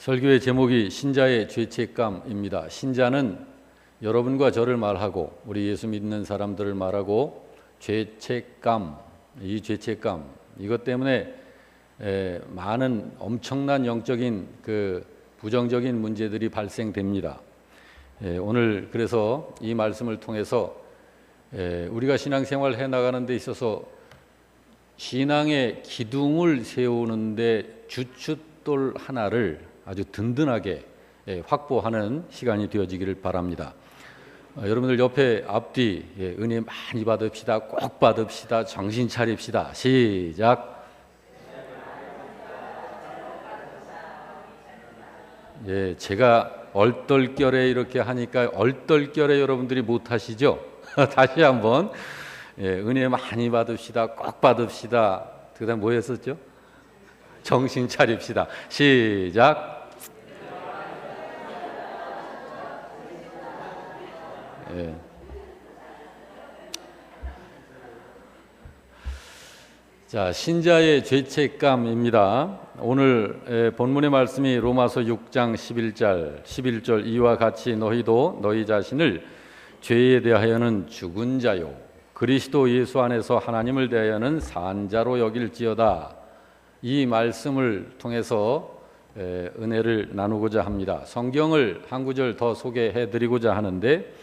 설교의 제목이 신자의 죄책감입니다. 신자는 여러분과 저를 말하고 우리 예수 믿는 사람들을 말하고 죄책감, 이 죄책감 이것 때문에 많은 엄청난 영적인 부정적인 문제들이 발생됩니다. 오늘 그래서 이 말씀을 통해서 우리가 신앙생활 해나가는 데 있어서 신앙의 기둥을 세우는데 주춧돌 하나를 아주 든든하게 확보하는 시간이 되어지기를 바랍니다. 여러분들 옆에 앞뒤 은혜 많이 받읍시다. 꼭 받읍시다. 정신 차립시다. 시작. 제가 얼떨결에 이렇게 하니까 얼떨결에 여러분들이 못하시죠? 다시 한번 은혜 많이 받읍시다. 꼭 받읍시다. 그 다음 뭐 했었죠? 정신 차립시다. 시작. 자, 신자의 죄책감입니다. 오늘 본문의 말씀이 로마서 6장 11절 이와 같이 너희도 너희 자신을 죄에 대하여는 죽은 자요 그리스도 예수 안에서 하나님을 대하여는 산 자로 여길지어다. 이 말씀을 통해서 은혜를 나누고자 합니다. 성경을 한 구절 더 소개해 드리고자 하는데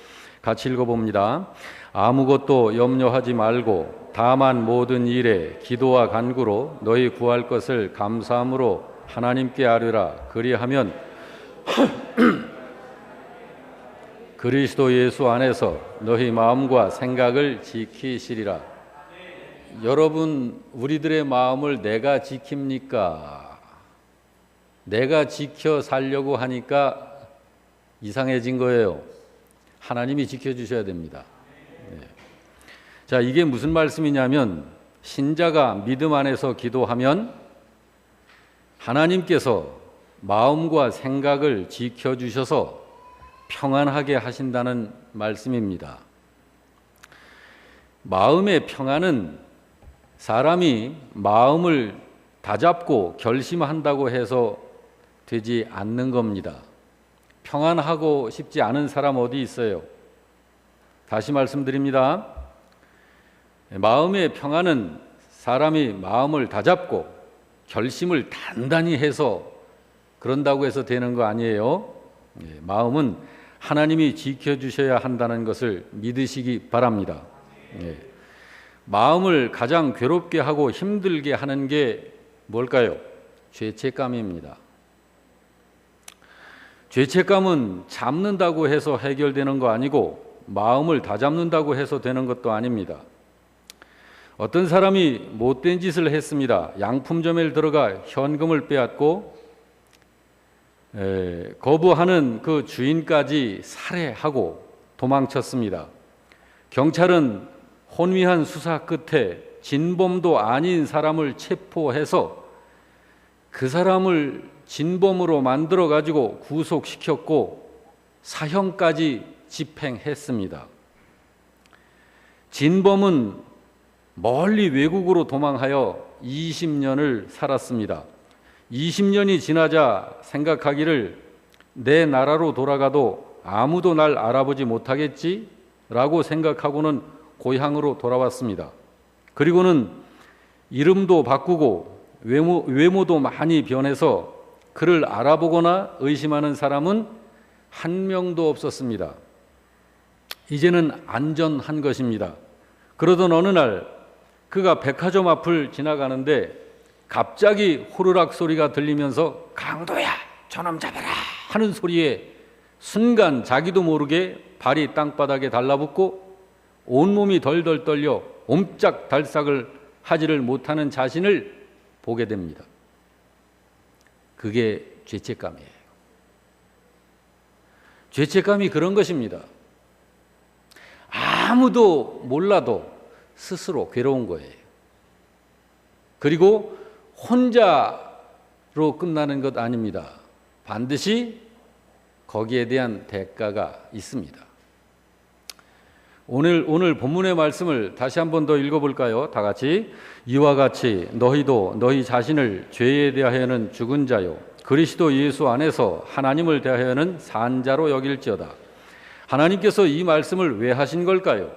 같이 읽어봅니다. 아무것도 염려하지 말고 다만 모든 일에 기도와 간구로 너희 구할 것을 감사함으로 하나님께 아뢰라. 그리하면 그리스도 예수 안에서 너희 마음과 생각을 지키시리라. 여러분, 우리들의 마음을 내가 지킵니까? 내가 지켜 살려고 하니까 이상해진 거예요. 하나님이 지켜주셔야 됩니다. 자, 이게 무슨 말씀이냐면 신자가 믿음 안에서 기도하면 하나님께서 마음과 생각을 지켜주셔서 평안하게 하신다는 말씀입니다. 마음의 평안은 사람이 마음을 다잡고 결심한다고 해서 되지 않는 겁니다. 평안하고 싶지 않은 사람 어디 있어요? 다시 말씀드립니다. 마음의 평안은 사람이 마음을 다잡고 결심을 단단히 해서 그런다고 해서 되는 거 아니에요. 마음은 하나님이 지켜주셔야 한다는 것을 믿으시기 바랍니다. 마음을 가장 괴롭게 하고 힘들게 하는 게 뭘까요? 죄책감입니다. 죄책감은 잡는다고 해서 해결되는 거 아니고 마음을 다잡는다고 해서 되는 것도 아닙니다. 어떤 사람이 못된 짓을 했습니다. 양품점에 들어가 현금을 빼앗고 거부하는 그 주인까지 살해하고 도망쳤습니다. 경찰은 혼미한 수사 끝에 진범도 아닌 사람을 체포해서 그 사람을 진범으로 만들어 가지고 구속시켰고 사형까지 집행했습니다. 진범은 멀리 외국으로 도망하여 20년을 살았습니다. 20년이 지나자 생각하기를 내 나라로 돌아가도 아무도 날 알아보지 못하겠지? 라고 생각하고는 고향으로 돌아왔습니다. 그리고는 이름도 바꾸고 외모도 많이 변해서 그를 알아보거나 의심하는 사람은 한 명도 없었습니다. 이제는 안전한 것입니다. 그러던 어느 날 그가 백화점 앞을 지나가는데 갑자기 호루라기 소리가 들리면서 강도야 저놈 잡아라 하는 소리에 순간 자기도 모르게 발이 땅바닥에 달라붙고 온몸이 덜덜 떨려 옴짝달싹을 하지를 못하는 자신을 보게 됩니다. 그게 죄책감이에요. 죄책감이 그런 것입니다. 아무도 몰라도 스스로 괴로운 거예요. 그리고 혼자로 끝나는 것 아닙니다. 반드시 거기에 대한 대가가 있습니다. 오늘 본문의 말씀을 다시 한 번 더 읽어볼까요? 다 같이. 이와 같이 너희도 너희 자신을 죄에 대하여는 죽은 자요 그리스도 예수 안에서 하나님을 대하여는 산자로 여길지어다. 하나님께서 이 말씀을 왜 하신 걸까요?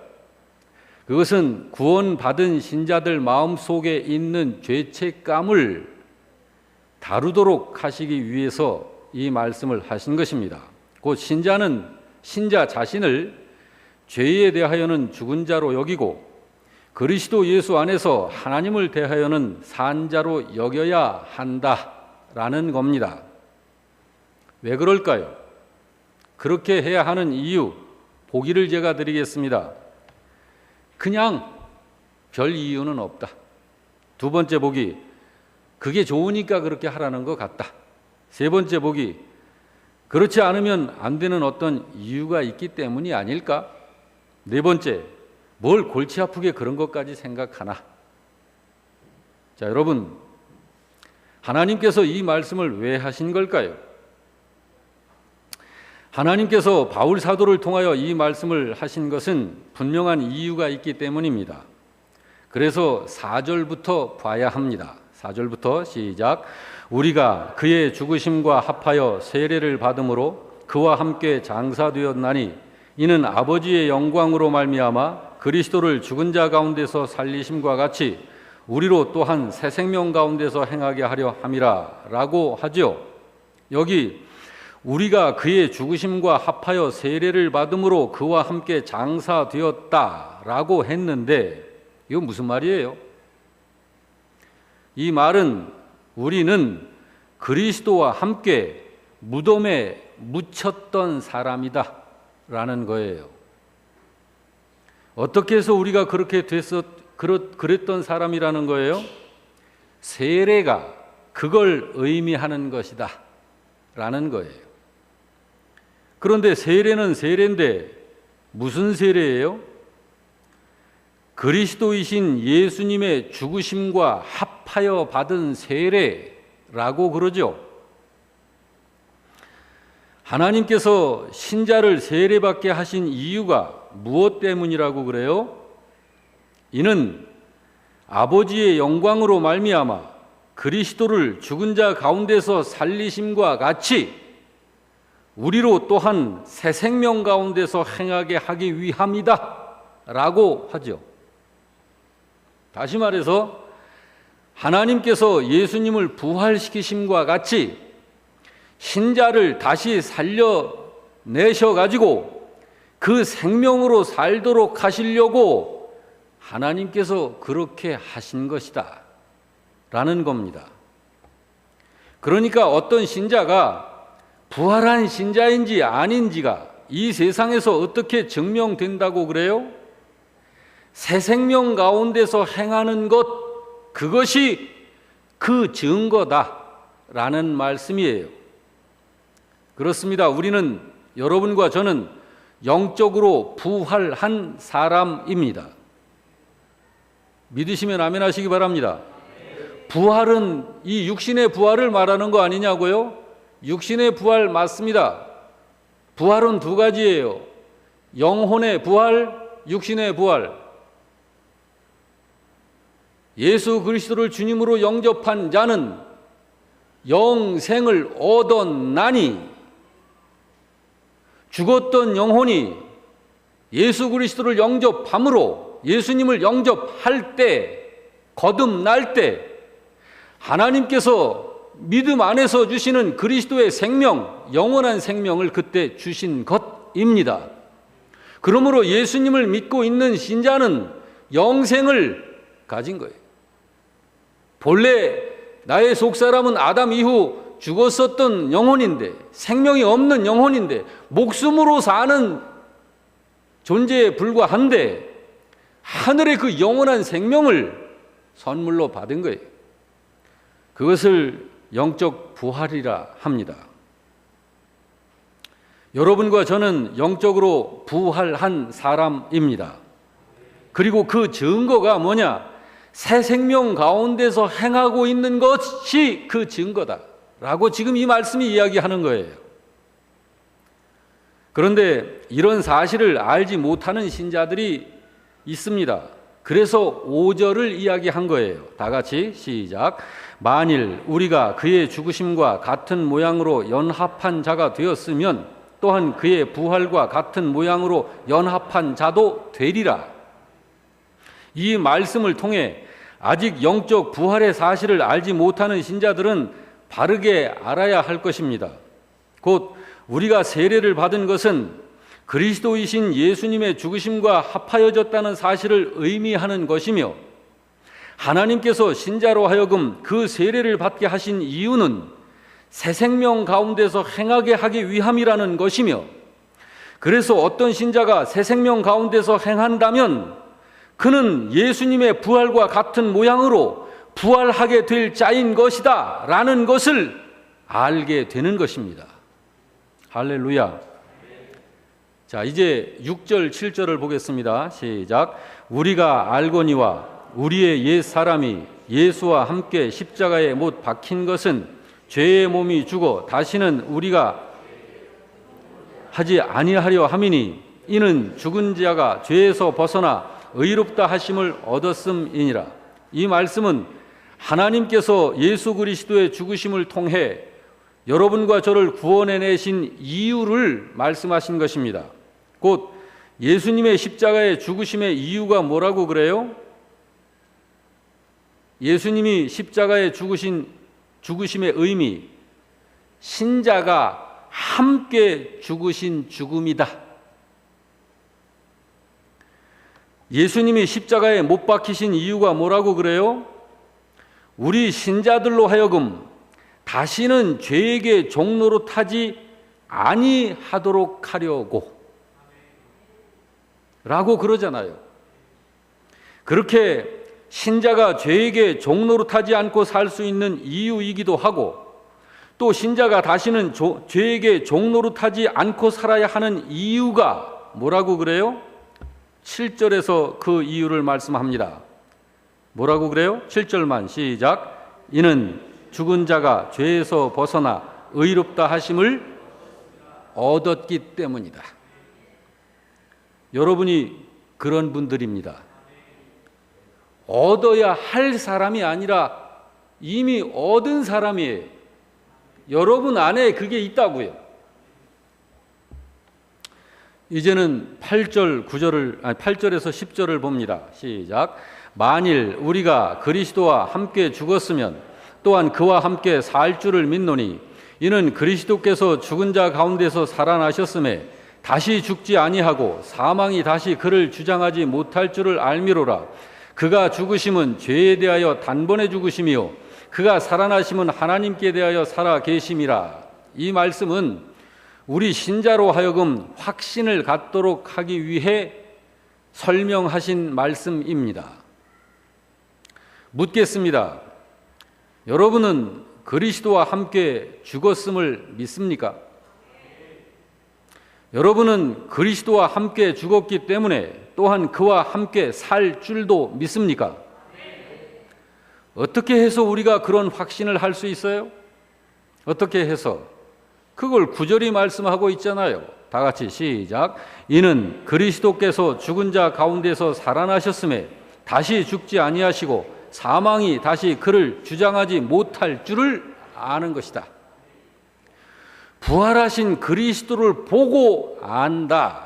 그것은 구원받은 신자들 마음속에 있는 죄책감을 다루도록 하시기 위해서 이 말씀을 하신 것입니다. 곧 신자 자신을 죄에 대하여는 죽은 자로 여기고 그리스도 예수 안에서 하나님을 대하여는 산 자로 여겨야 한다라는 겁니다. 왜 그럴까요? 그렇게 해야 하는 이유, 보기를 제가 드리겠습니다. 그냥 별 이유는 없다. 두 번째 보기, 그게 좋으니까 그렇게 하라는 것 같다. 세 번째 보기, 그렇지 않으면 안 되는 어떤 이유가 있기 때문이 아닐까? 네 번째, 뭘 골치 아프게 그런 것까지 생각하나? 자, 여러분, 하나님께서 이 말씀을 왜 하신 걸까요? 하나님께서 바울 사도를 통하여 이 말씀을 하신 것은 분명한 이유가 있기 때문입니다. 그래서 4절부터 봐야 합니다. 4절부터 시작. 우리가 그의 죽으심과 합하여 세례를 받음으로 그와 함께 장사되었나니 이는 아버지의 영광으로 말미암아 그리스도를 죽은 자 가운데서 살리심과 같이 우리로 또한 새 생명 가운데서 행하게 하려 함이라 라고 하죠. 여기 우리가 그의 죽으심과 합하여 세례를 받음으로 그와 함께 장사되었다 라고 했는데 이건 무슨 말이에요? 이 말은 우리는 그리스도와 함께 무덤에 묻혔던 사람이다 라는 거예요. 어떻게 해서 우리가 그렇게 그랬던 사람이라는 거예요? 세례가 그걸 의미하는 것이다 라는 거예요. 그런데 세례는 세례인데 무슨 세례예요? 그리스도이신 예수님의 죽으심과 합하여 받은 세례라고 그러죠. 하나님께서 신자를 세례받게 하신 이유가 무엇 때문이라고 그래요? 이는 아버지의 영광으로 말미암아 그리스도를 죽은 자 가운데서 살리심과 같이 우리로 또한 새 생명 가운데서 행하게 하기 위함이다 라고 하죠. 다시 말해서 하나님께서 예수님을 부활시키심과 같이 신자를 다시 살려내셔가지고 그 생명으로 살도록 하시려고 하나님께서 그렇게 하신 것이다 라는 겁니다. 그러니까 어떤 신자가 부활한 신자인지 아닌지가 이 세상에서 어떻게 증명된다고 그래요? 새 생명 가운데서 행하는 것, 그것이 그 증거다라는 말씀이에요. 그렇습니다. 우리는, 여러분과 저는 영적으로 부활한 사람입니다. 믿으시면 아멘 하시기 바랍니다. 부활은 이 육신의 부활을 말하는 거 아니냐고요? 육신의 부활 맞습니다. 부활은 두 가지예요. 영혼의 부활, 육신의 부활. 예수 그리스도를 주님으로 영접한 자는 영생을 얻었나니 죽었던 영혼이 예수 그리스도를 영접함으로 예수님을 영접할 때, 거듭날 때 하나님께서 믿음 안에서 주시는 그리스도의 생명, 영원한 생명을 그때 주신 것입니다. 그러므로 예수님을 믿고 있는 신자는 영생을 가진 거예요. 본래 나의 속사람은 아담 이후 죽었었던 영혼인데, 생명이 없는 영혼인데, 목숨으로 사는 존재에 불과한데 하늘의 그 영원한 생명을 선물로 받은 거예요. 그것을 영적 부활이라 합니다. 여러분과 저는 영적으로 부활한 사람입니다. 그리고 그 증거가 뭐냐? 새 생명 가운데서 행하고 있는 것이 그 증거다 라고 지금 이 말씀이 이야기하는 거예요. 그런데 이런 사실을 알지 못하는 신자들이 있습니다. 그래서 5절을 이야기한 거예요. 다 같이 시작. 만일 우리가 그의 죽으심과 같은 모양으로 연합한 자가 되었으면 또한 그의 부활과 같은 모양으로 연합한 자도 되리라. 이 말씀을 통해 아직 영적 부활의 사실을 알지 못하는 신자들은 바르게 알아야 할 것입니다. 곧 우리가 세례를 받은 것은 그리스도이신 예수님의 죽으심과 합하여졌다는 사실을 의미하는 것이며, 하나님께서 신자로 하여금 그 세례를 받게 하신 이유는 새 생명 가운데서 행하게 하기 위함이라는 것이며, 그래서 어떤 신자가 새 생명 가운데서 행한다면 그는 예수님의 부활과 같은 모양으로 부활하게 될 자인 것이다 라는 것을 알게 되는 것입니다. 할렐루야. 자, 이제 6절 7절을 보겠습니다. 시작. 우리가 알거니와 우리의 옛 사람이 예수와 함께 십자가에 못 박힌 것은 죄의 몸이 죽어 다시는 우리가 하지 아니하려 함이니, 이는 죽은 자가 죄에서 벗어나 의롭다 하심을 얻었음이니라. 이 말씀은 하나님께서 예수 그리스도의 죽으심을 통해 여러분과 저를 구원해내신 이유를 말씀하신 것입니다. 곧 예수님의 십자가의 죽으심의 이유가 뭐라고 그래요? 예수님이 십자가에 죽으심의 의미, 신자가 함께 죽으신 죽음이다. 예수님이 십자가에 못 박히신 이유가 뭐라고 그래요? 우리 신자들로 하여금 다시는 죄에게 종노릇하지 아니하도록 하려고 라고 그러잖아요. 그렇게 신자가 죄에게 종노릇하지 않고 살 수 있는 이유이기도 하고, 또 신자가 다시는 죄에게 종노릇하지 않고 살아야 하는 이유가 뭐라고 그래요? 7절에서 그 이유를 말씀합니다. 뭐라고 그래요? 7절만 시작. 이는 죽은 자가 죄에서 벗어나 의롭다 하심을 얻었기 때문이다. 여러분이 그런 분들입니다. 얻어야 할 사람이 아니라 이미 얻은 사람이에요. 여러분 안에 그게 있다고요. 이제는 8절에서 10절을 봅니다. 시작. 만일 우리가 그리스도와 함께 죽었으면 또한 그와 함께 살 줄을 믿노니, 이는 그리스도께서 죽은 자 가운데서 살아나셨음에 다시 죽지 아니하고 사망이 다시 그를 주장하지 못할 줄을 알미로라. 그가 죽으심은 죄에 대하여 단번에 죽으심이요 그가 살아나심은 하나님께 대하여 살아 계심이라. 이 말씀은 우리 신자로 하여금 확신을 갖도록 하기 위해 설명하신 말씀입니다. 묻겠습니다. 여러분은 그리스도와 함께 죽었음을 믿습니까? 여러분은 그리스도와 함께 죽었기 때문에 또한 그와 함께 살 줄도 믿습니까? 어떻게 해서 우리가 그런 확신을 할 수 있어요? 어떻게 해서? 그걸 9절이 말씀하고 있잖아요. 다 같이 시작. 이는 그리스도께서 죽은 자 가운데서 살아나셨음에 다시 죽지 아니하시고 사망이 다시 그를 주장하지 못할 줄을 아는 것이다. 부활하신 그리스도를 보고 안다.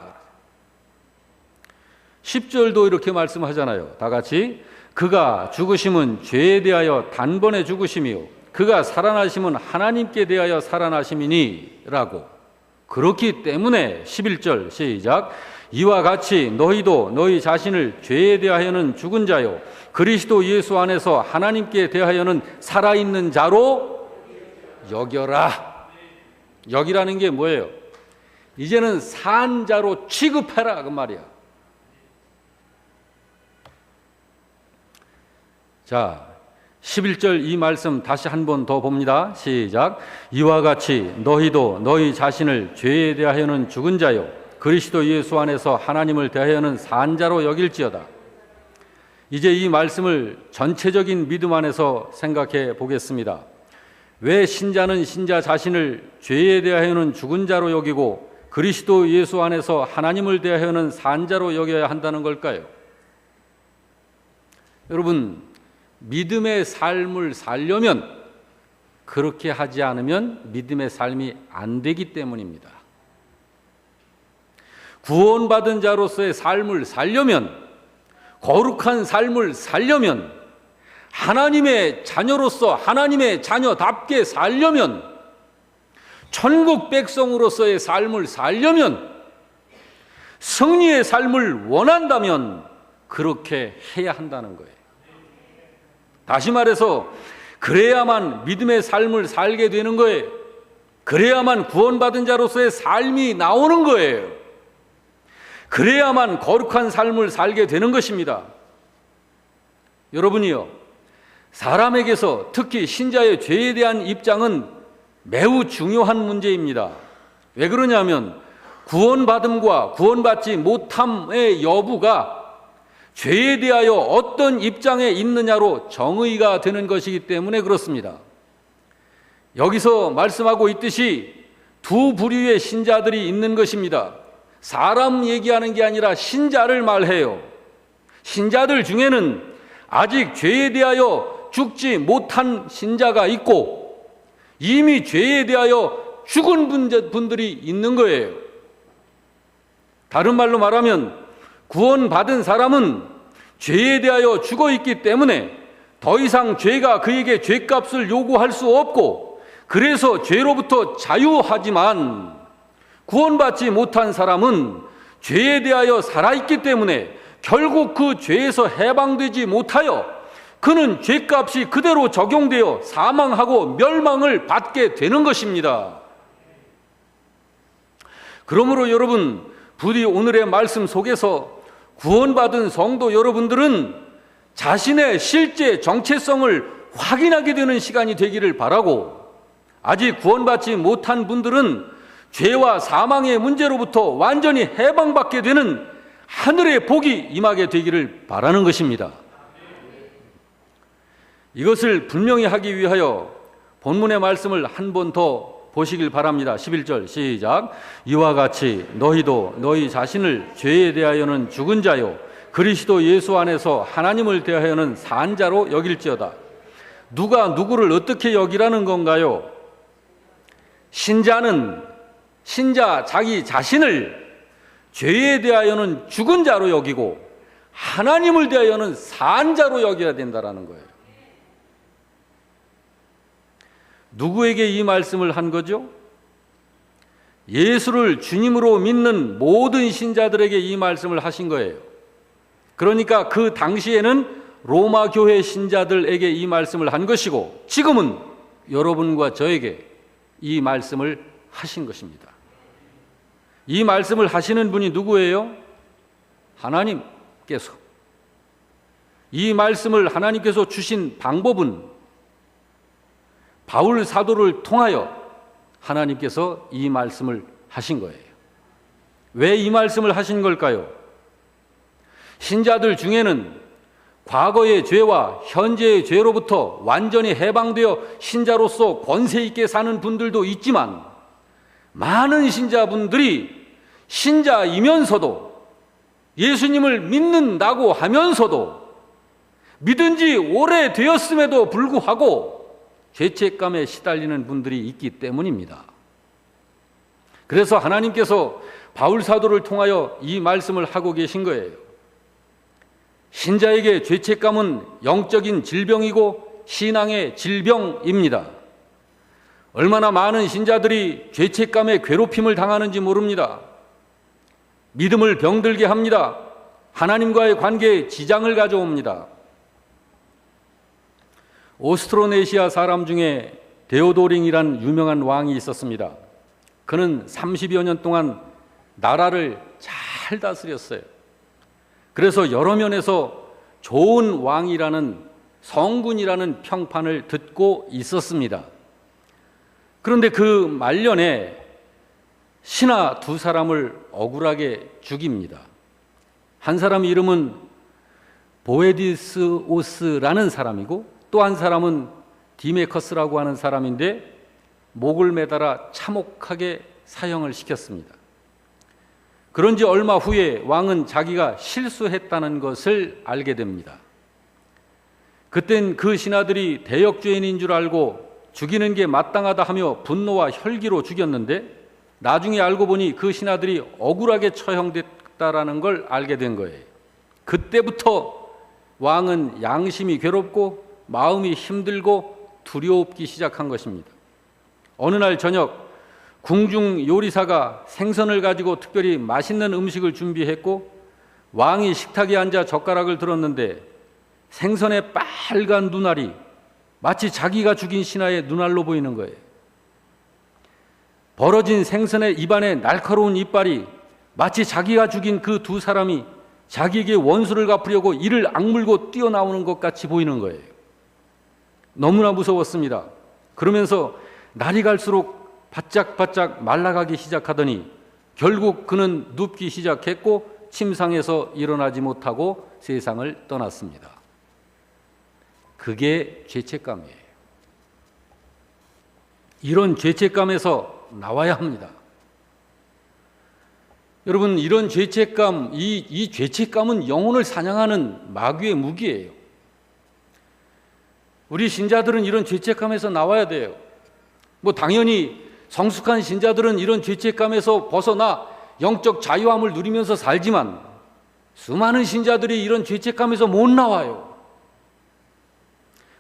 10절도 이렇게 말씀하잖아요. 다 같이. 그가 죽으심은 죄에 대하여 단번에 죽으심이요 그가 살아나심은 하나님께 대하여 살아나심이니 라고. 그렇기 때문에 11절 시작. 이와 같이 너희도 너희 자신을 죄에 대하여는 죽은 자요 그리스도 예수 안에서 하나님께 대하여는 살아있는 자로 여겨라. 여기라는 게 뭐예요? 이제는 산 자로 취급해라 그 말이야. 자, 11절 이 말씀 다시 한 번 더 봅니다. 시작. 이와 같이 너희도 너희 자신을 죄에 대하여는 죽은 자요 그리스도 예수 안에서 하나님을 대하여는 산 자로 여길지어다. 이제 이 말씀을 전체적인 믿음 안에서 생각해 보겠습니다. 왜 신자는 신자 자신을 죄에 대하여는 죽은 자로 여기고 그리스도 예수 안에서 하나님을 대하여는 산 자로 여겨야 한다는 걸까요? 여러분, 믿음의 삶을 살려면, 그렇게 하지 않으면 믿음의 삶이 안 되기 때문입니다. 구원받은 자로서의 삶을 살려면, 거룩한 삶을 살려면, 하나님의 자녀로서 하나님의 자녀답게 살려면, 천국 백성으로서의 삶을 살려면, 승리의 삶을 원한다면 그렇게 해야 한다는 거예요. 다시 말해서 그래야만 믿음의 삶을 살게 되는 거예요. 그래야만 구원받은 자로서의 삶이 나오는 거예요. 그래야만 거룩한 삶을 살게 되는 것입니다. 여러분이요, 사람에게서 특히 신자의 죄에 대한 입장은 매우 중요한 문제입니다. 왜 그러냐면 구원받음과 구원받지 못함의 여부가 죄에 대하여 어떤 입장에 있느냐로 정의가 되는 것이기 때문에 그렇습니다. 여기서 말씀하고 있듯이 두 부류의 신자들이 있는 것입니다. 사람 얘기하는 게 아니라 신자를 말해요. 신자들 중에는 아직 죄에 대하여 죽지 못한 신자가 있고 이미 죄에 대하여 죽은 분들이 있는 거예요. 다른 말로 말하면 구원받은 사람은 죄에 대하여 죽어 있기 때문에 더 이상 죄가 그에게 죄값을 요구할 수 없고 그래서 죄로부터 자유하지만, 구원받지 못한 사람은 죄에 대하여 살아있기 때문에 결국 그 죄에서 해방되지 못하여 그는 죄값이 그대로 적용되어 사망하고 멸망을 받게 되는 것입니다. 그러므로 여러분, 부디 오늘의 말씀 속에서 구원받은 성도 여러분들은 자신의 실제 정체성을 확인하게 되는 시간이 되기를 바라고, 아직 구원받지 못한 분들은 죄와 사망의 문제로부터 완전히 해방받게 되는 하늘의 복이 임하게 되기를 바라는 것입니다. 이것을 분명히 하기 위하여 본문의 말씀을 한 번 더 보시길 바랍니다. 11절 시작. 이와 같이 너희도 너희 자신을 죄에 대하여는 죽은 자요 그리스도 예수 안에서 하나님을 대하여는 산 자로 여길지어다. 누가 누구를 어떻게 여기라는 건가요? 신자 자기 자신을 죄에 대하여는 죽은 자로 여기고 하나님을 대하여는 산 자로 여겨야 된다는 거예요. 누구에게 이 말씀을 한 거죠? 예수를 주님으로 믿는 모든 신자들에게 이 말씀을 하신 거예요. 그러니까 그 당시에는 로마 교회 신자들에게 이 말씀을 한 것이고 지금은 여러분과 저에게 이 말씀을 하신 것입니다. 이 말씀을 하시는 분이 누구예요? 하나님께서. 이 말씀을 하나님께서 주신 방법은 바울 사도를 통하여 하나님께서 이 말씀을 하신 거예요. 왜 이 말씀을 하신 걸까요? 신자들 중에는 과거의 죄와 현재의 죄로부터 완전히 해방되어 신자로서 권세 있게 사는 분들도 있지만, 많은 신자분들이 신자이면서도 예수님을 믿는다고 하면서도 믿은 지 오래되었음에도 불구하고 죄책감에 시달리는 분들이 있기 때문입니다. 그래서 하나님께서 바울 사도를 통하여 이 말씀을 하고 계신 거예요. 신자에게 죄책감은 영적인 질병이고 신앙의 질병입니다. 얼마나 많은 신자들이 죄책감에 괴롭힘을 당하는지 모릅니다. 믿음을 병들게 합니다. 하나님과의 관계에 지장을 가져옵니다. 오스트로네시아 사람 중에 데오도링이란 유명한 왕이 있었습니다. 그는 30여 년 동안 나라를 잘 다스렸어요. 그래서 여러 면에서 좋은 왕이라는, 성군이라는 평판을 듣고 있었습니다. 그런데 그 말년에 신하 두 사람을 억울하게 죽입니다. 한 사람 이름은 보에디스오스라는 사람이고 또 한 사람은 디메커스라고 하는 사람인데 목을 매달아 참혹하게 사형을 시켰습니다. 그런지 얼마 후에 왕은 자기가 실수했다는 것을 알게 됩니다. 그땐 그 신하들이 대역죄인인 줄 알고 죽이는 게 마땅하다 하며 분노와 혈기로 죽였는데 나중에 알고 보니 그 신하들이 억울하게 처형됐다라는 걸 알게 된 거예요. 그때부터 왕은 양심이 괴롭고 마음이 힘들고 두려웠기 시작한 것입니다. 어느 날 저녁 궁중 요리사가 생선을 가지고 특별히 맛있는 음식을 준비했고 왕이 식탁에 앉아 젓가락을 들었는데 생선의 빨간 눈알이 마치 자기가 죽인 신하의 눈알로 보이는 거예요. 벌어진 생선의 입안에 날카로운 이빨이 마치 자기가 죽인 그 두 사람이 자기에게 원수를 갚으려고 이를 악물고 뛰어나오는 것 같이 보이는 거예요. 너무나 무서웠습니다. 그러면서 날이 갈수록 바짝바짝 말라가기 시작하더니 결국 그는 눕기 시작했고 침상에서 일어나지 못하고 세상을 떠났습니다. 그게 죄책감이에요. 이런 죄책감에서 나와야 합니다. 여러분, 이런 죄책감, 이 죄책감은 영혼을 사냥하는 마귀의 무기예요. 우리 신자들은 이런 죄책감에서 나와야 돼요. 당연히 성숙한 신자들은 이런 죄책감에서 벗어나 영적 자유함을 누리면서 살지만 수많은 신자들이 이런 죄책감에서 못 나와요.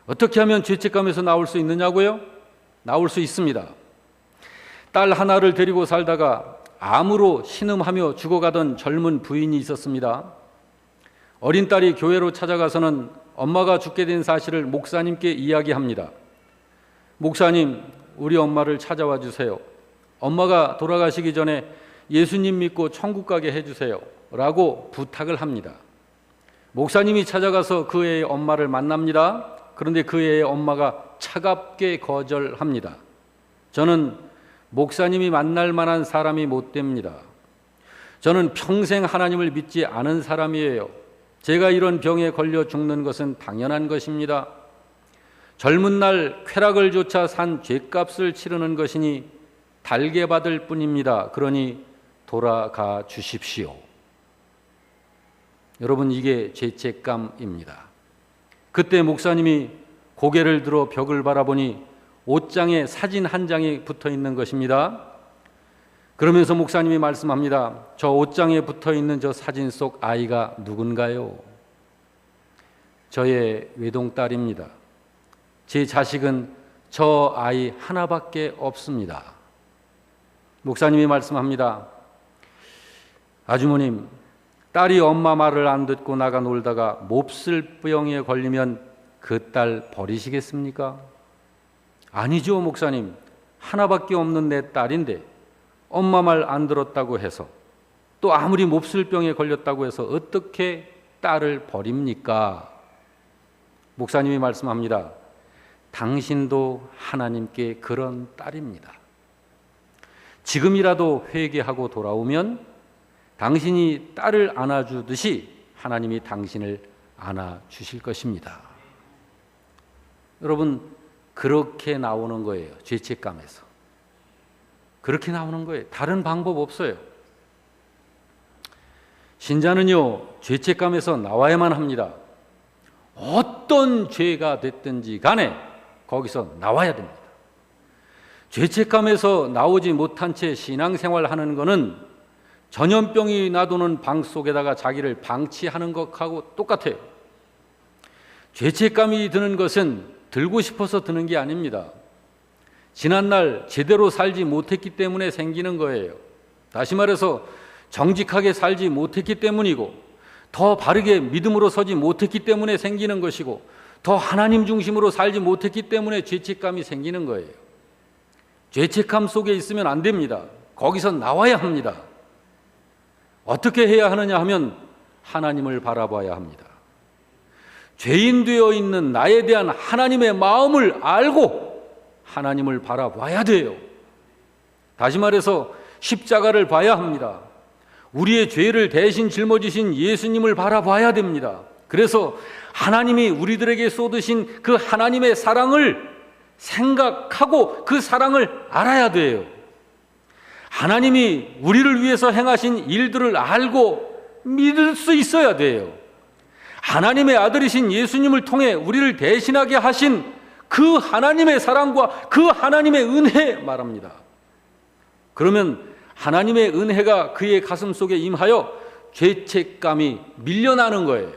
어떻게 하면 죄책감에서 나올 수 있느냐고요? 나올 수 있습니다. 딸 하나를 데리고 살다가 암으로 신음하며 죽어가던 젊은 부인이 있었습니다. 어린 딸이 교회로 찾아가서는 엄마가 죽게 된 사실을 목사님께 이야기합니다. 목사님, 우리 엄마를 찾아와 주세요. 엄마가 돌아가시기 전에 예수님 믿고 천국 가게 해주세요 라고 부탁을 합니다. 목사님이 찾아가서 그 애의 엄마를 만납니다. 그런데 그 애의 엄마가 차갑게 거절합니다. 저는 목사님이 만날 만한 사람이 못 됩니다. 저는 평생 하나님을 믿지 않은 사람이에요. 제가 이런 병에 걸려 죽는 것은 당연한 것입니다. 젊은 날 쾌락을 조차 산 죗값을 치르는 것이니 달게 받을 뿐입니다. 그러니 돌아가 주십시오. 여러분, 이게 죄책감입니다. 그때 목사님이 고개를 들어 벽을 바라보니 옷장에 사진 한 장이 붙어 있는 것입니다. 그러면서 목사님이 말씀합니다. 저 옷장에 붙어 있는 저 사진 속 아이가 누군가요? 저의 외동딸입니다. 제 자식은 저 아이 하나밖에 없습니다. 목사님이 말씀합니다. 아주머님, 딸이 엄마 말을 안 듣고 나가 놀다가 몹쓸 병에 걸리면 그 딸 버리시겠습니까? 아니죠, 목사님. 하나밖에 없는 내 딸인데 엄마 말 안 들었다고 해서 또 아무리 몹쓸 병에 걸렸다고 해서 어떻게 딸을 버립니까? 목사님이 말씀합니다. 당신도 하나님께 그런 딸입니다. 지금이라도 회개하고 돌아오면 당신이 딸을 안아주듯이 하나님이 당신을 안아주실 것입니다. 여러분, 그렇게 나오는 거예요. 죄책감에서. 그렇게 나오는 거예요. 다른 방법 없어요. 신자는요, 죄책감에서 나와야만 합니다. 어떤 죄가 됐든지 간에 거기서 나와야 됩니다. 죄책감에서 나오지 못한 채 신앙생활하는 것은 전염병이 나도는 방 속에다가 자기를 방치하는 것하고 똑같아요. 죄책감이 드는 것은 들고 싶어서 드는 게 아닙니다. 지난날 제대로 살지 못했기 때문에 생기는 거예요. 다시 말해서 정직하게 살지 못했기 때문이고, 더 바르게 믿음으로 서지 못했기 때문에 생기는 것이고, 더 하나님 중심으로 살지 못했기 때문에 죄책감이 생기는 거예요. 죄책감 속에 있으면 안 됩니다. 거기서 나와야 합니다. 어떻게 해야 하느냐 하면 하나님을 바라봐야 합니다. 죄인 되어 있는 나에 대한 하나님의 마음을 알고 하나님을 바라봐야 돼요. 다시 말해서 십자가를 봐야 합니다. 우리의 죄를 대신 짊어지신 예수님을 바라봐야 됩니다. 그래서 하나님이 우리들에게 쏟으신 그 하나님의 사랑을 생각하고 그 사랑을 알아야 돼요. 하나님이 우리를 위해서 행하신 일들을 알고 믿을 수 있어야 돼요. 하나님의 아들이신 예수님을 통해 우리를 대신하게 하신 그 하나님의 사랑과 그 하나님의 은혜 말합니다. 그러면 하나님의 은혜가 그의 가슴 속에 임하여 죄책감이 밀려나는 거예요.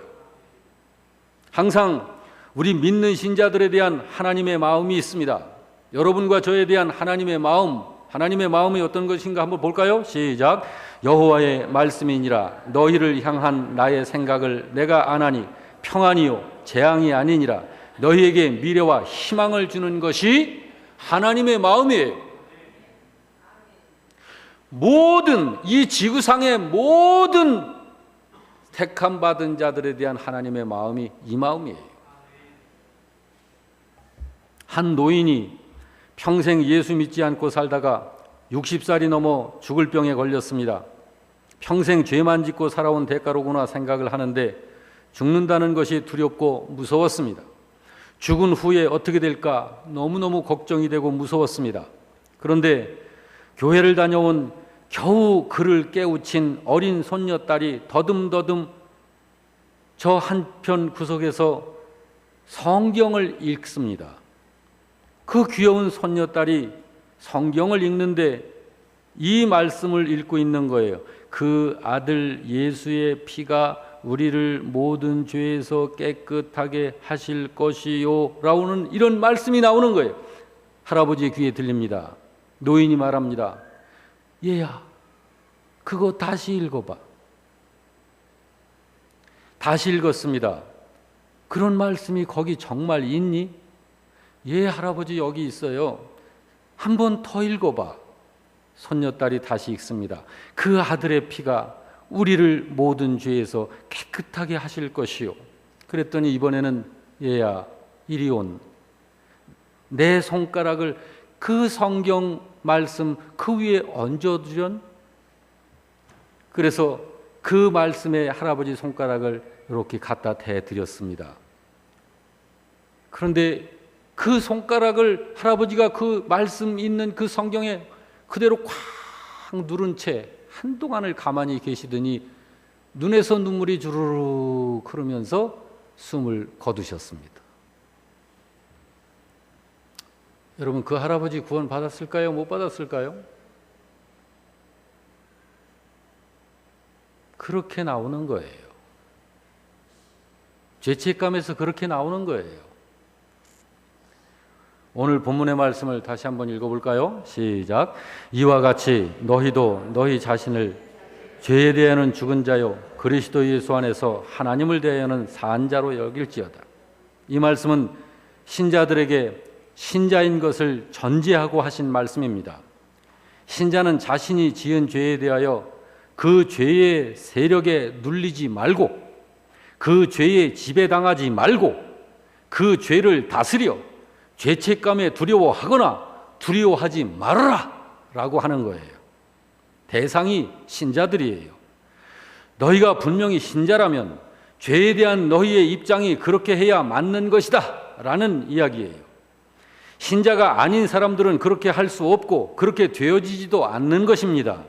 항상 우리 믿는 신자들에 대한 하나님의 마음이 있습니다. 여러분과 저에 대한 하나님의 마음이 어떤 것인가 한번 볼까요? 시작. 여호와의 말씀이니라. 너희를 향한 나의 생각을 내가 아나니 평안이요 재앙이 아니니라. 너희에게 미래와 희망을 주는 것이 하나님의 마음이에요. 모든 이 지구상의 모든 택함 받은 자들에 대한 하나님의 마음이 이 마음이에요. 한 노인이 평생 예수 믿지 않고 살다가 60살이 넘어 죽을 병에 걸렸습니다. 평생 죄만 짓고 살아온 대가로구나 생각을 하는데 죽는다는 것이 두렵고 무서웠습니다. 죽은 후에 어떻게 될까 너무너무 걱정이 되고 무서웠습니다. 그런데 교회를 다녀온 겨우 그를 깨우친 어린 손녀딸이 더듬더듬 저 한편 구석에서 성경을 읽습니다. 그 귀여운 손녀딸이 성경을 읽는데 이 말씀을 읽고 있는 거예요. 그 아들 예수의 피가 우리를 모든 죄에서 깨끗하게 하실 것이요 라고는 이런 말씀이 나오는 거예요. 할아버지의 귀에 들립니다. 노인이 말합니다. 얘야, 그거 다시 읽어봐. 다시 읽었습니다. 그런 말씀이 거기 정말 있니? 예, 할아버지 여기 있어요. 한 번 더 읽어봐. 손녀딸이 다시 읽습니다. 그 아들의 피가 우리를 모든 죄에서 깨끗하게 하실 것이요. 그랬더니 이번에는 얘야 이리 온. 내 손가락을 그 성경 말씀 그 위에 얹어두련. 그래서 그 말씀에 할아버지 손가락을 이렇게 갖다 대드렸습니다. 그런데 그 손가락을 할아버지가 그 말씀 있는 그 성경에 그대로 꽉 누른 채 한동안을 가만히 계시더니 눈에서 눈물이 주르륵 흐르면서 숨을 거두셨습니다. 여러분, 그 할아버지 구원 받았을까요? 못 받았을까요? 그렇게 나오는 거예요. 죄책감에서 그렇게 나오는 거예요. 오늘 본문의 말씀을 다시 한번 읽어볼까요? 시작. 이와 같이 너희도 너희 자신을 죄에 대하여는 죽은 자요 그리스도 예수 안에서 하나님을 대하여는 산 자로 여길지어다. 이 말씀은 신자들에게 신자인 것을 전제하고 하신 말씀입니다. 신자는 자신이 지은 죄에 대하여 그 죄의 세력에 눌리지 말고 그 죄에 지배당하지 말고 그 죄를 다스려 죄책감에 두려워하거나 두려워하지 말아라 라고 하는 거예요. 대상이 신자들이에요. 너희가 분명히 신자라면 죄에 대한 너희의 입장이 그렇게 해야 맞는 것이다 라는 이야기예요. 신자가 아닌 사람들은 그렇게 할 수 없고 그렇게 되어지지도 않는 것입니다.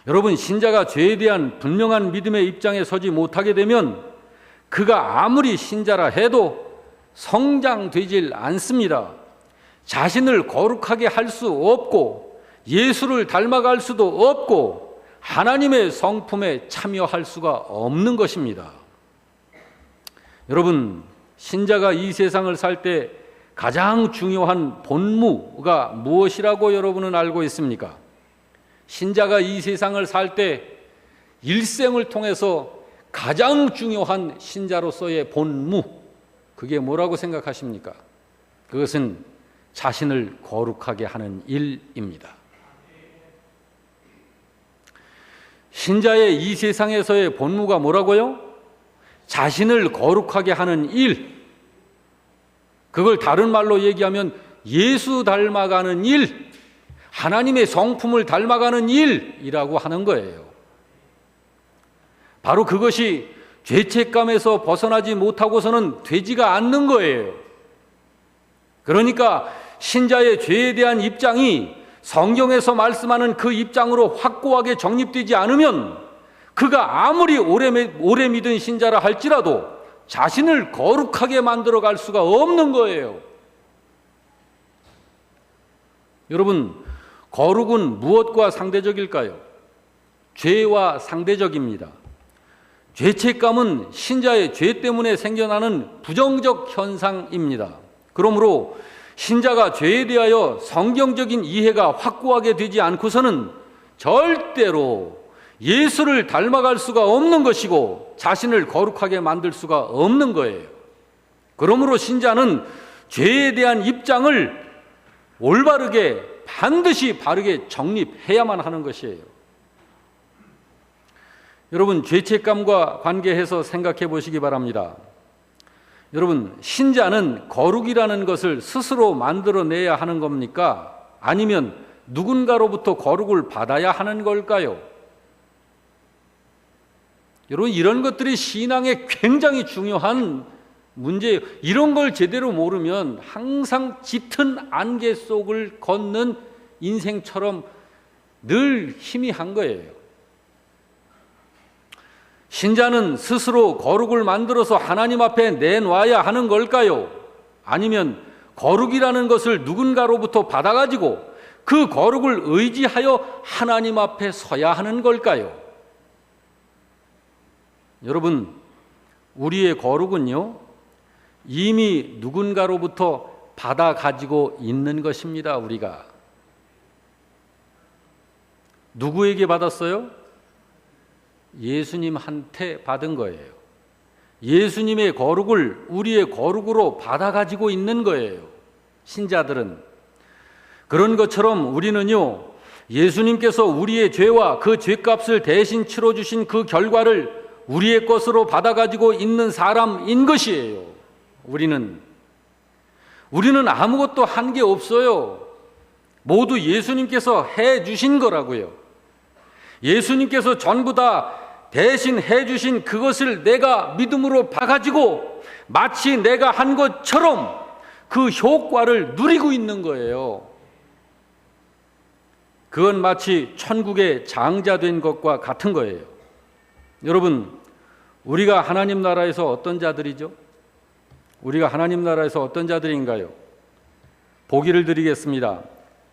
여러분, 신자가 죄에 대한 분명한 믿음의 입장에 서지 못하게 되면 그가 아무리 신자라 해도 성장되질 않습니다. 자신을 거룩하게 할 수 없고 예수를 닮아갈 수도 없고 하나님의 성품에 참여할 수가 없는 것입니다. 여러분, 신자가 이 세상을 살 때 가장 중요한 본무가 무엇이라고 여러분은 알고 있습니까? 신자가 이 세상을 살 때 일생을 통해서 가장 중요한 신자로서의 본무, 그게 뭐라고 생각하십니까? 그것은 자신을 거룩하게 하는 일입니다. 신자의 이 세상에서의 본무가 뭐라고요? 자신을 거룩하게 하는 일. 그걸 다른 말로 얘기하면 예수 닮아가는 일, 하나님의 성품을 닮아가는 일이라고 하는 거예요. 바로 그것이 죄책감에서 벗어나지 못하고서는 되지가 않는 거예요. 그러니까 신자의 죄에 대한 입장이 성경에서 말씀하는 그 입장으로 확고하게 정립되지 않으면 그가 아무리 오래 믿은 신자라 할지라도 자신을 거룩하게 만들어 갈 수가 없는 거예요. 여러분, 거룩은 무엇과 상대적일까요? 죄와 상대적입니다. 죄책감은 신자의 죄 때문에 생겨나는 부정적 현상입니다. 그러므로 신자가 죄에 대하여 성경적인 이해가 확고하게 되지 않고서는 절대로 예수를 닮아갈 수가 없는 것이고 자신을 거룩하게 만들 수가 없는 거예요. 그러므로 신자는 죄에 대한 입장을 올바르게 반드시 바르게 정립해야만 하는 것이에요. 여러분, 죄책감과 관계해서 생각해 보시기 바랍니다. 여러분, 신자는 거룩이라는 것을 스스로 만들어내야 하는 겁니까? 아니면 누군가로부터 거룩을 받아야 하는 걸까요? 여러분, 이런 것들이 신앙에 굉장히 중요한 문제예요. 이런 걸 제대로 모르면 항상 짙은 안개 속을 걷는 인생처럼 늘 희미한 거예요. 신자는 스스로 거룩을 만들어서 하나님 앞에 내놔야 하는 걸까요? 아니면 거룩이라는 것을 누군가로부터 받아가지고 그 거룩을 의지하여 하나님 앞에 서야 하는 걸까요? 여러분, 우리의 거룩은요, 이미 누군가로부터 받아가지고 있는 것입니다. 우리가 누구에게 받았어요? 예수님한테 받은 거예요. 예수님의 거룩을 우리의 거룩으로 받아가지고 있는 거예요. 신자들은. 그런 것처럼 우리는요, 예수님께서 우리의 죄와 그 죄값을 대신 치러주신 그 결과를 우리의 것으로 받아가지고 있는 사람인 것이에요. 우리는 아무것도 한 게 없어요. 모두 예수님께서 해주신 거라고요. 예수님께서 전부 다 대신 해주신 그것을 내가 믿음으로 봐가지고 마치 내가 한 것처럼 그 효과를 누리고 있는 거예요. 그건 마치 천국의 장자된 것과 같은 거예요. 여러분, 우리가 하나님 나라에서 어떤 자들이죠? 우리가 하나님 나라에서 어떤 자들인가요? 보기를 드리겠습니다.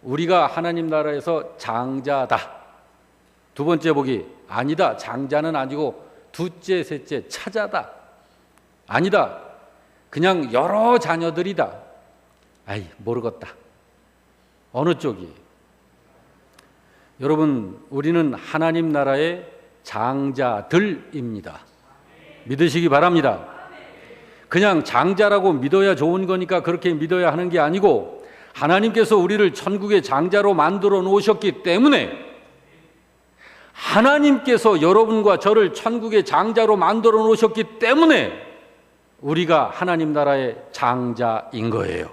우리가 하나님 나라에서 장자다. 두 번째 보기, 아니다. 장자는 아니고 둘째, 셋째, 차자다. 아니다. 그냥 여러 자녀들이다. 아이, 모르겠다. 어느 쪽이? 여러분, 우리는 하나님 나라의 장자들입니다. 믿으시기 바랍니다. 그냥 장자라고 믿어야 좋은 거니까 그렇게 믿어야 하는 게 아니고 하나님께서 우리를 천국의 장자로 만들어 놓으셨기 때문에 하나님께서 여러분과 저를 천국의 장자로 만들어 놓으셨기 때문에 우리가 하나님 나라의 장자인 거예요.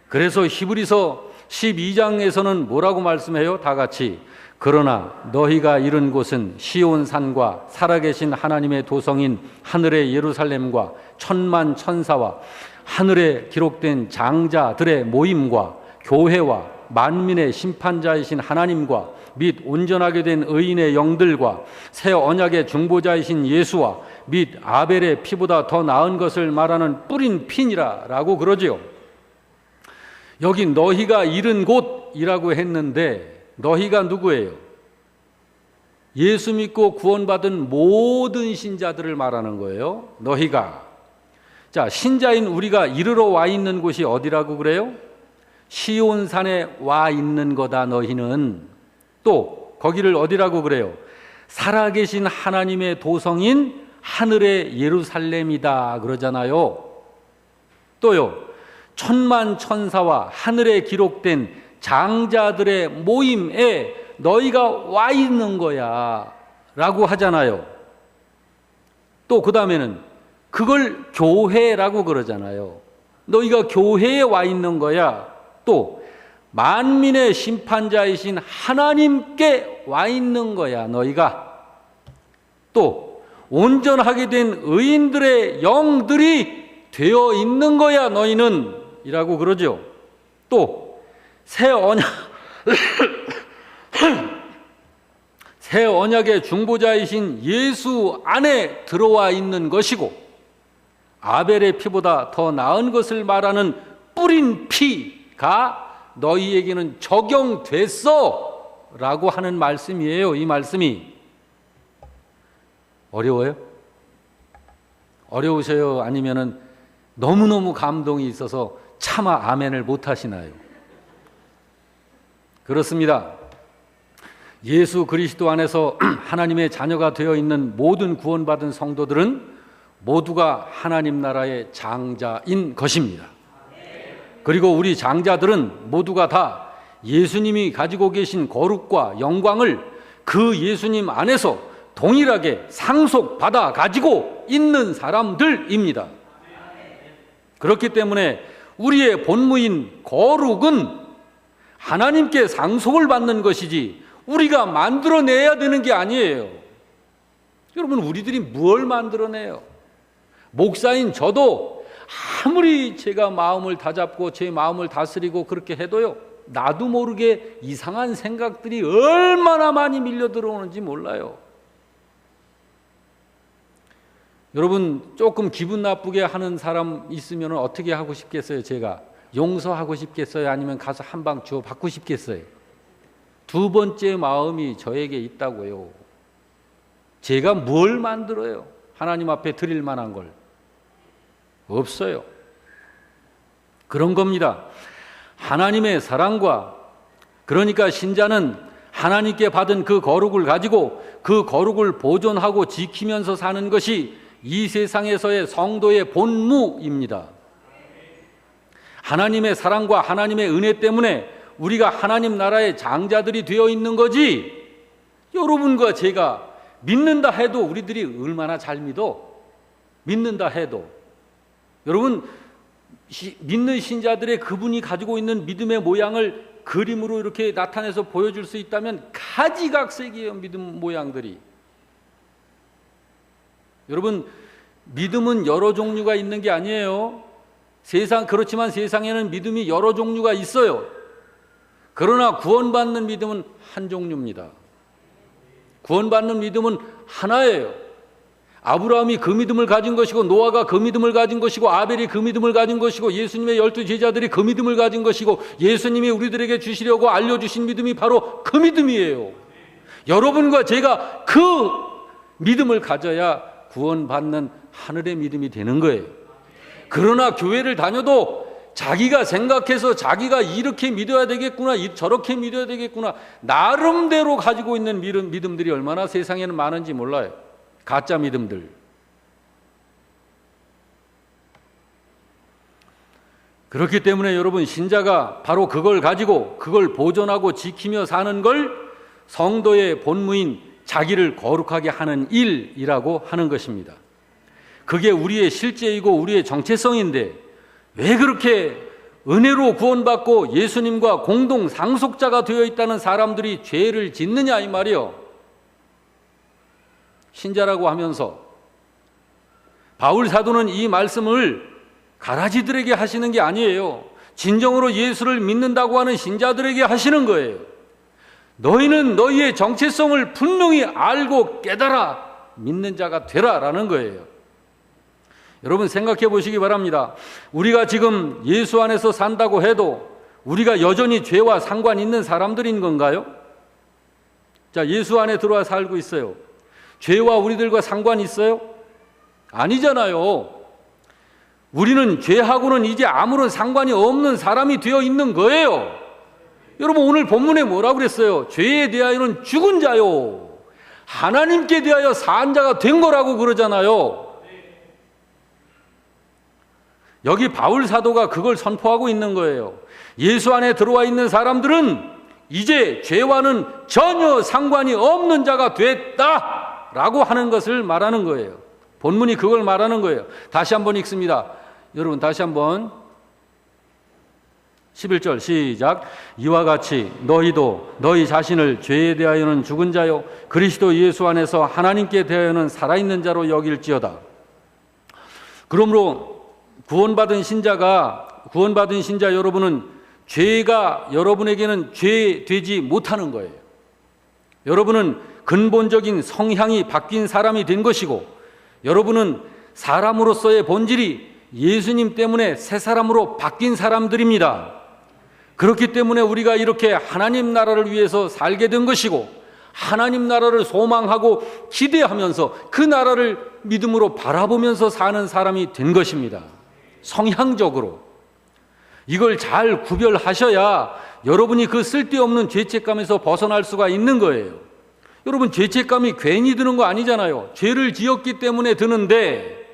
그래서 히브리서 12장에서는 뭐라고 말씀해요? 다 같이. 그러나 너희가 이른 곳은 시온산과 살아계신 하나님의 도성인 하늘의 예루살렘과 천만 천사와 하늘에 기록된 장자들의 모임과 교회와 만민의 심판자이신 하나님과 및 온전하게 된 의인의 영들과 새 언약의 중보자이신 예수와 및 아벨의 피보다 더 나은 것을 말하는 뿌린 피니라 라고 그러지요. 여기 너희가 이른 곳이라고 했는데 너희가 누구예요? 예수 믿고 구원받은 모든 신자들을 말하는 거예요. 너희가. 자, 신자인 우리가 이르러 와 있는 곳이 어디라고 그래요? 시온산에 와 있는 거다. 너희는. 또 거기를 어디라고 그래요? 살아계신 하나님의 도성인 하늘의 예루살렘이다 그러잖아요. 또요, 천만 천사와 하늘에 기록된 장자들의 모임에 너희가 와 있는 거야 라고 하잖아요. 또 그 다음에는 그걸 교회라고 그러잖아요. 너희가 교회에 와 있는 거야. 또 만민의 심판자이신 하나님께 와 있는 거야 너희가. 또 온전하게 된 의인들의 영들이 되어 있는 거야 너희는 이라고 그러죠. 또 새 새 언약의 중보자이신 예수 안에 들어와 있는 것이고, 아벨의 피보다 더 나은 것을 말하는 뿌린 피가 너희에게는 적용됐어 라고 하는 말씀이에요. 이 말씀이 어려워요? 어려우셔요? 아니면은 너무너무 감동이 있어서 차마 아멘을 못 하시나요? 그렇습니다. 예수 그리스도 안에서 하나님의 자녀가 되어 있는 모든 구원받은 성도들은 모두가 하나님 나라의 장자인 것입니다. 그리고 우리 장자들은 모두가 다 예수님이 가지고 계신 거룩과 영광을 그 예수님 안에서 동일하게 상속받아 가지고 있는 사람들입니다. 그렇기 때문에 우리의 본무인 거룩은 하나님께 상속을 받는 것이지 우리가 만들어내야 되는 게 아니에요. 여러분, 우리들이 뭘 만들어내요? 목사인 저도 아무리 제가 마음을 다잡고 제 마음을 다스리고 그렇게 해도요, 나도 모르게 이상한 생각들이 얼마나 많이 밀려 들어오는지 몰라요. 여러분, 조금 기분 나쁘게 하는 사람 있으면 어떻게 하고 싶겠어요? 제가 용서하고 싶겠어요? 아니면 가서 한 방 주워 받고 싶겠어요? 두 번째 마음이 저에게 있다고요. 제가 뭘 만들어요? 하나님 앞에 드릴 만한 걸 없어요. 그런 겁니다. 하나님의 사랑과, 그러니까 신자는 하나님께 받은 그 거룩을 가지고 그 거룩을 보존하고 지키면서 사는 것이 이 세상에서의 성도의 본무입니다. 하나님의 사랑과 하나님의 은혜 때문에 우리가 하나님 나라의 장자들이 되어 있는 거지, 여러분과 제가 믿는다 해도 우리들이 얼마나 잘 믿는다 해도, 여러분, 믿는 신자들의 그분이 가지고 있는 믿음의 모양을 그림으로 이렇게 나타내서 보여줄 수 있다면 가지각색이에요. 믿음 모양들이. 여러분, 믿음은 여러 종류가 있는 게 아니에요. 그렇지만 세상에는 믿음이 여러 종류가 있어요. 그러나 구원받는 믿음은 한 종류입니다. 구원받는 믿음은 하나예요. 아브라함이 그 믿음을 가진 것이고, 노아가 그 믿음을 가진 것이고, 아벨이 그 믿음을 가진 것이고, 예수님의 12 제자들이 그 믿음을 가진 것이고, 예수님이 우리들에게 주시려고 알려주신 믿음이 바로 그 믿음이에요. 여러분과 제가 그 믿음을 가져야 구원받는 하늘의 믿음이 되는 거예요. 그러나 교회를 다녀도 자기가 생각해서 자기가 이렇게 믿어야 되겠구나, 저렇게 믿어야 되겠구나, 나름대로 가지고 있는 믿음들이 얼마나 세상에는 많은지 몰라요. 가짜 믿음들. 그렇기 때문에 여러분, 신자가 바로 그걸 가지고 그걸 보존하고 지키며 사는 걸 성도의 본무인 자기를 거룩하게 하는 일이라고 하는 것입니다. 그게 우리의 실제이고 우리의 정체성인데, 왜 그렇게 은혜로 구원받고 예수님과 공동 상속자가 되어 있다는 사람들이 죄를 짓느냐 이 말이요. 신자라고 하면서 바울 사도는 이 말씀을 가라지들에게 하시는 게 아니에요. 진정으로 예수를 믿는다고 하는 신자들에게 하시는 거예요. 너희는 너희의 정체성을 분명히 알고 깨달아 믿는 자가 되라라는 거예요. 여러분, 생각해 보시기 바랍니다. 우리가 지금 예수 안에서 산다고 해도 우리가 여전히 죄와 상관 있는 사람들인 건가요? 자, 예수 안에 들어와 살고 있어요. 죄와 우리들과 상관 있어요? 아니잖아요. 우리는 죄하고는 이제 아무런 상관이 없는 사람이 되어 있는 거예요. 여러분, 오늘 본문에 뭐라고 그랬어요? 죄에 대하여는 죽은 자요, 하나님께 대하여 산 자가 된 거라고 그러잖아요. 여기 바울 사도가 그걸 선포하고 있는 거예요. 예수 안에 들어와 있는 사람들은 이제 죄와는 전혀 상관이 없는 자가 됐다라고 하는 것을 말하는 거예요. 본문이 그걸 말하는 거예요. 다시 한번 읽습니다. 여러분, 다시 한번 11절 시작. 이와 같이 너희도 너희 자신을 죄에 대하여는 죽은 자요 그리스도 예수 안에서 하나님께 대하여는 살아있는 자로 여길지어다. 그러므로 구원받은 신자 여러분은 죄가 여러분에게는 죄 되지 못하는 거예요. 여러분은 근본적인 성향이 바뀐 사람이 된 것이고, 여러분은 사람으로서의 본질이 예수님 때문에 새 사람으로 바뀐 사람들입니다. 그렇기 때문에 우리가 이렇게 하나님 나라를 위해서 살게 된 것이고, 하나님 나라를 소망하고 기대하면서 그 나라를 믿음으로 바라보면서 사는 사람이 된 것입니다. 성향적으로. 이걸 잘 구별하셔야 여러분이 그 쓸데없는 죄책감에서 벗어날 수가 있는 거예요. 여러분, 죄책감이 괜히 드는 거 아니잖아요. 죄를 지었기 때문에 드는데,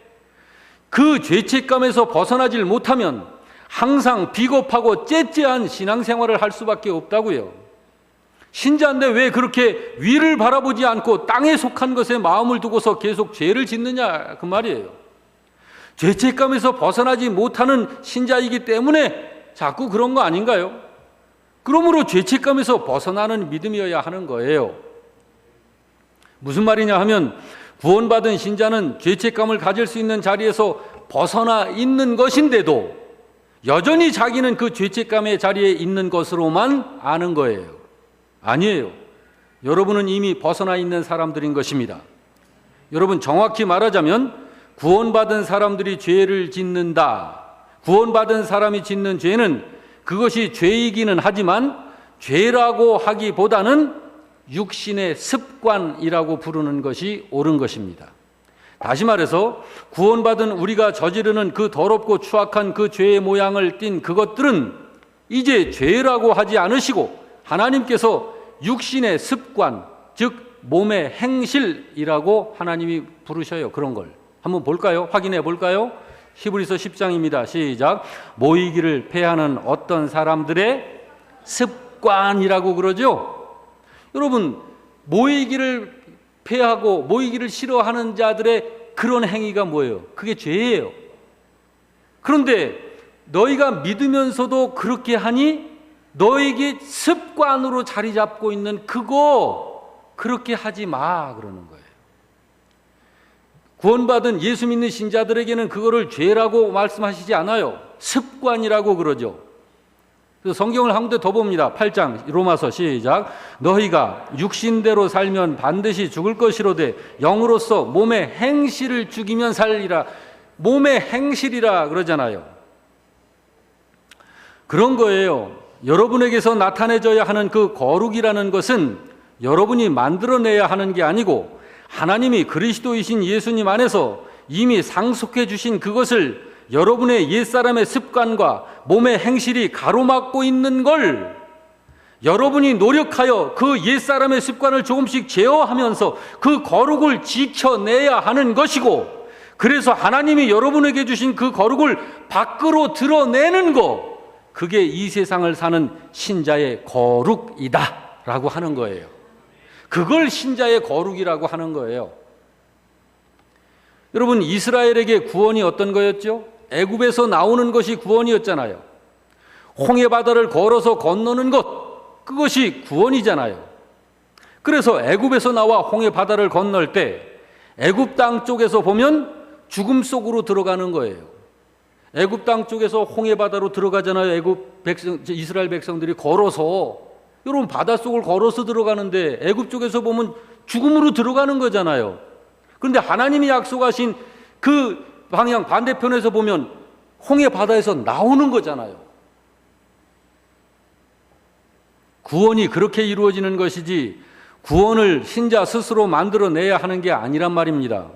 그 죄책감에서 벗어나질 못하면 항상 비겁하고 째째한 신앙생활을 할 수밖에 없다고요. 신자인데 왜 그렇게 위를 바라보지 않고 땅에 속한 것에 마음을 두고서 계속 죄를 짓느냐, 그 말이에요. 죄책감에서 벗어나지 못하는 신자이기 때문에 자꾸 그런 거 아닌가요? 그러므로 죄책감에서 벗어나는 믿음이어야 하는 거예요. 무슨 말이냐 하면, 구원받은 신자는 죄책감을 가질 수 있는 자리에서 벗어나 있는 것인데도 여전히 자기는 그 죄책감의 자리에 있는 것으로만 아는 거예요. 아니에요. 여러분은 이미 벗어나 있는 사람들인 것입니다. 여러분, 정확히 말하자면 구원받은 사람들이 죄를 짓는다. 구원받은 사람이 짓는 죄는 그것이 죄이기는 하지만 죄라고 하기보다는 육신의 습관이라고 부르는 것이 옳은 것입니다. 다시 말해서 구원받은 우리가 저지르는 그 더럽고 추악한 그 죄의 모양을 띤 그것들은 이제 죄라고 하지 않으시고 하나님께서 육신의 습관, 즉 몸의 행실이라고 하나님이 부르셔요. 그런 걸 한번 볼까요? 확인해 볼까요? 히브리서 10장입니다. 시작. 모이기를 패하는 어떤 사람들의 습관이라고 그러죠. 여러분, 모이기를 패하고 모이기를 싫어하는 자들의 그런 행위가 뭐예요? 그게 죄예요. 그런데 너희가 믿으면서도 그렇게 하니 너에게 습관으로 자리 잡고 있는 그거 그렇게 하지 마, 그러는 거예요. 구원받은 예수 믿는 신자들에게는 그거를 죄라고 말씀하시지 않아요. 습관이라고 그러죠. 그래서 성경을 한 군데 더 봅니다. 8장 로마서 시작. 너희가 육신대로 살면 반드시 죽을 것이로되 영으로서 몸의 행실을 죽이면 살리라. 몸의 행실이라 그러잖아요. 그런 거예요. 여러분에게서 나타내져야 하는 그 거룩이라는 것은 여러분이 만들어내야 하는 게 아니고 하나님이 그리스도이신 예수님 안에서 이미 상속해 주신 그것을 여러분의 옛사람의 습관과 몸의 행실이 가로막고 있는 걸 여러분이 노력하여 그 옛사람의 습관을 조금씩 제어하면서 그 거룩을 지켜내야 하는 것이고, 그래서 하나님이 여러분에게 주신 그 거룩을 밖으로 드러내는 거, 그게 이 세상을 사는 신자의 거룩이다 라고 하는 거예요. 그걸 신자의 거룩이라고 하는 거예요. 여러분, 이스라엘에게 구원이 어떤 거였죠? 애굽에서 나오는 것이 구원이었잖아요. 홍해바다를 걸어서 건너는 것, 그것이 구원이잖아요. 그래서 애굽에서 나와 홍해바다를 건널 때 애굽 땅 쪽에서 보면 죽음 속으로 들어가는 거예요. 애굽 땅 쪽에서 홍해바다로 들어가잖아요. 애굽 백성, 이스라엘 백성들이 걸어서, 여러분 바닷속을 걸어서 들어가는데 애굽 쪽에서 보면 죽음으로 들어가는 거잖아요. 그런데 하나님이 약속하신 그 방향 반대편에서 보면 홍해바다에서 나오는 거잖아요. 구원이 그렇게 이루어지는 것이지 구원을 신자 스스로 만들어내야 하는 게 아니란 말입니다.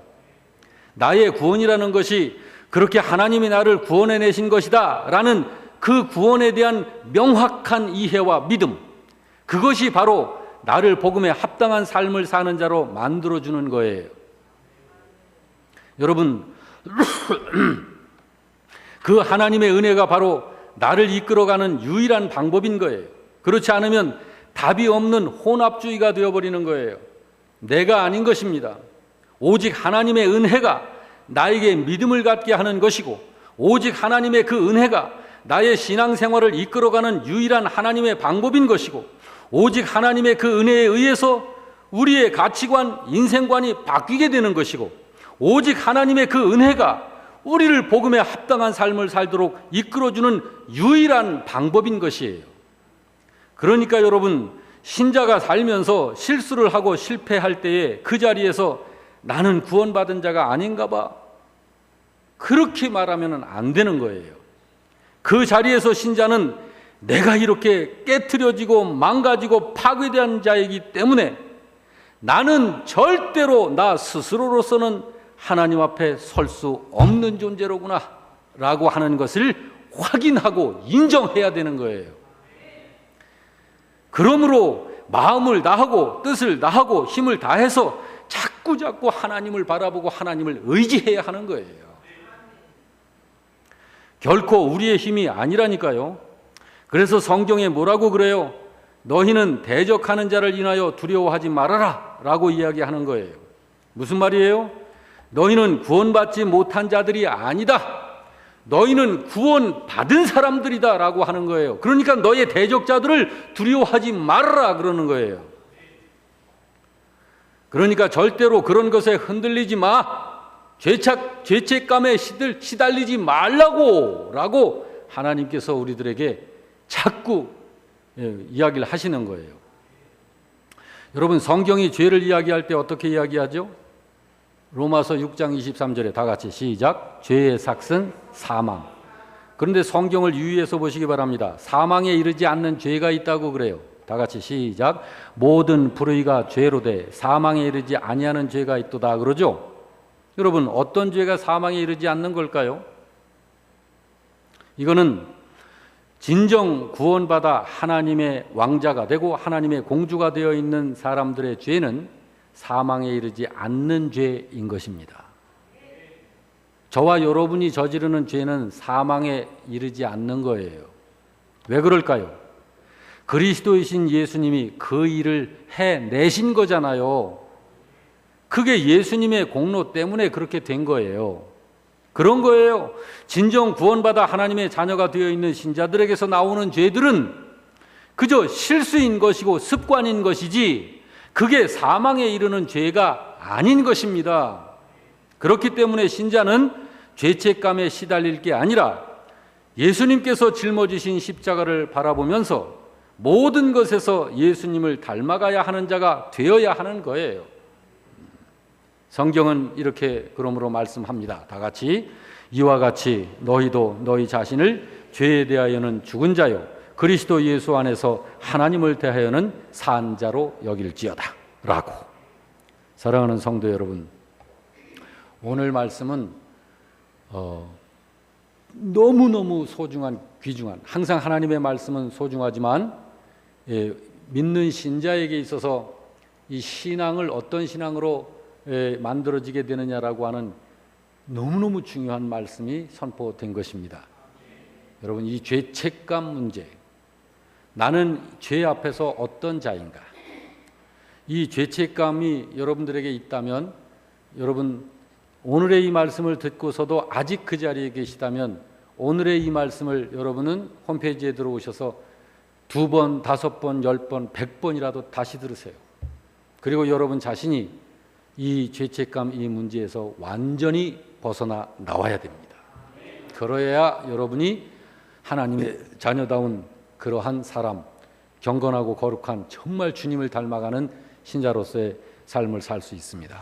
나의 구원이라는 것이 그렇게 하나님이 나를 구원해내신 것이다 라는 그 구원에 대한 명확한 이해와 믿음, 그것이 바로 나를 복음에 합당한 삶을 사는 자로 만들어주는 거예요. 여러분, 그 하나님의 은혜가 바로 나를 이끌어가는 유일한 방법인 거예요. 그렇지 않으면 답이 없는 혼합주의가 되어버리는 거예요. 내가 아닌 것입니다. 오직 하나님의 은혜가 나에게 믿음을 갖게 하는 것이고, 오직 하나님의 그 은혜가 나의 신앙생활을 이끌어가는 유일한 하나님의 방법인 것이고, 오직 하나님의 그 은혜에 의해서 우리의 가치관, 인생관이 바뀌게 되는 것이고, 오직 하나님의 그 은혜가 우리를 복음에 합당한 삶을 살도록 이끌어주는 유일한 방법인 것이에요. 그러니까 여러분, 신자가 살면서 실수를 하고 실패할 때에 그 자리에서 나는 구원받은 자가 아닌가 봐, 그렇게 말하면 안 되는 거예요. 그 자리에서 신자는 내가 이렇게 깨트려지고 망가지고 파괴된 자이기 때문에 나는 절대로 나 스스로로서는 하나님 앞에 설 수 없는 존재로구나 라고 하는 것을 확인하고 인정해야 되는 거예요. 그러므로 마음을 다하고 뜻을 다하고 힘을 다해서 자꾸 하나님을 바라보고 하나님을 의지해야 하는 거예요. 결코 우리의 힘이 아니라니까요. 그래서 성경에 뭐라고 그래요? 너희는 대적하는 자를 인하여 두려워하지 말아라 라고 이야기하는 거예요. 무슨 말이에요? 너희는 구원받지 못한 자들이 아니다, 너희는 구원받은 사람들이다 라고 하는 거예요. 그러니까 너의 대적자들을 두려워하지 말아라 그러는 거예요. 그러니까 절대로 그런 것에 흔들리지 마, 죄책감에 시달리지 말라고 라고 하나님께서 우리들에게 자꾸 이야기를 하시는 거예요. 여러분, 성경이 죄를 이야기할 때 어떻게 이야기하죠? 로마서 6장 23절에 다 같이 시작. 죄의 삭은 사망. 그런데 성경을 유의해서 보시기 바랍니다. 사망에 이르지 않는 죄가 있다고 그래요. 다 같이 시작. 모든 불의가 죄로 돼 사망에 이르지 아니하는 죄가 있도다 그러죠. 여러분, 어떤 죄가 사망에 이르지 않는 걸까요? 이거는 진정 구원받아 하나님의 왕자가 되고 하나님의 공주가 되어 있는 사람들의 죄는 사망에 이르지 않는 죄인 것입니다. 저와 여러분이 저지르는 죄는 사망에 이르지 않는 거예요. 왜 그럴까요? 그리스도이신 예수님이 그 일을 해내신 거잖아요. 그게 예수님의 공로 때문에 그렇게 된 거예요. 그런 거예요. 진정 구원받아 하나님의 자녀가 되어 있는 신자들에게서 나오는 죄들은 그저 실수인 것이고 습관인 것이지 그게 사망에 이르는 죄가 아닌 것입니다. 그렇기 때문에 신자는 죄책감에 시달릴 게 아니라 예수님께서 짊어지신 십자가를 바라보면서 모든 것에서 예수님을 닮아가야 하는 자가 되어야 하는 거예요. 성경은 이렇게 그러므로 말씀합니다. 다 같이 이와 같이 너희도 너희 자신을 죄에 대하여는 죽은 자요 그리스도 예수 안에서 하나님을 대하여는 산 자로 여길지어다 라고. 사랑하는 성도 여러분, 오늘 말씀은 너무너무 소중한, 귀중한, 항상 하나님의 말씀은 소중하지만 믿는 신자에게 있어서 이 신앙을 어떤 신앙으로 만들어지게 되느냐라고 하는 너무너무 중요한 말씀이 선포된 것입니다. 여러분, 이 죄책감 문제, 나는 죄 앞에서 어떤 자인가, 이 죄책감이 여러분들에게 있다면, 여러분 오늘의 이 말씀을 듣고서도 아직 그 자리에 계시다면 오늘의 이 말씀을 여러분은 홈페이지에 들어오셔서 2번, 5번, 10번, 100번이라도 다시 들으세요. 그리고 여러분 자신이 이 죄책감, 이 문제에서 완전히 벗어나 나와야 됩니다. 그러해야 여러분이 하나님의 자녀다운 그러한 사람, 경건하고 거룩한 정말 주님을 닮아가는 신자로서의 삶을 살 수 있습니다.